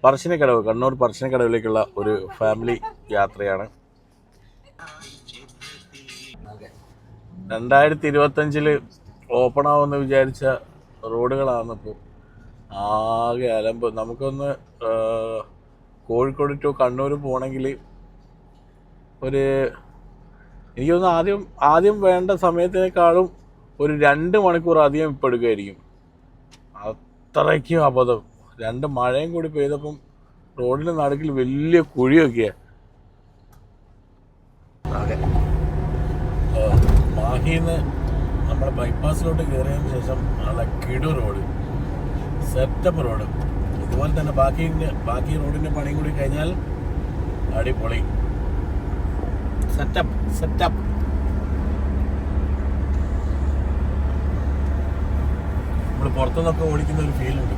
പറശ്ശിനിക്കടവ്, കണ്ണൂർ പറശ്ശിനിക്കടവിലേക്കുള്ള ഒരു ഫാമിലി യാത്രയാണ്. 2025 ഓപ്പൺ ആവുമെന്ന് വിചാരിച്ച റോഡുകളാണ് ഇപ്പോൾ ആകെ അലമ്പ്. നമുക്കൊന്ന് കോഴിക്കോട് ടു കണ്ണൂർ പോകണമെങ്കിൽ എനിക്ക് തോന്നുന്നു ആദ്യം വേണ്ട സമയത്തിനേക്കാളും ഒരു 2 മണിക്കൂർ അധികം ഇപ്പോൾ എടുക്കുമായിരിക്കും. അത്രയ്ക്കും അബദ്ധം. 2 മഴയും കൂടി പെയ്തപ്പം റോഡിൻ്റെ നടുക്കിൽ വലിയ കുഴിയൊക്കെയാണ്. മാഹിന്ന് നമ്മുടെ ബൈപ്പാസിലോട്ട് കയറിയതിന് ശേഷം നല്ല കിടു റോഡ്, സെറ്റപ്പ് റോഡ്. ഇതുപോലെ തന്നെ ബാക്കി റോഡിൻ്റെ പണിയും കൂടി കഴിഞ്ഞാൽ അടിപൊളി. സെറ്റപ്പ് നമ്മൾ പുറത്തുനിന്നൊക്കെ ഓടിക്കുന്ന ഒരു ഫീലുണ്ട്.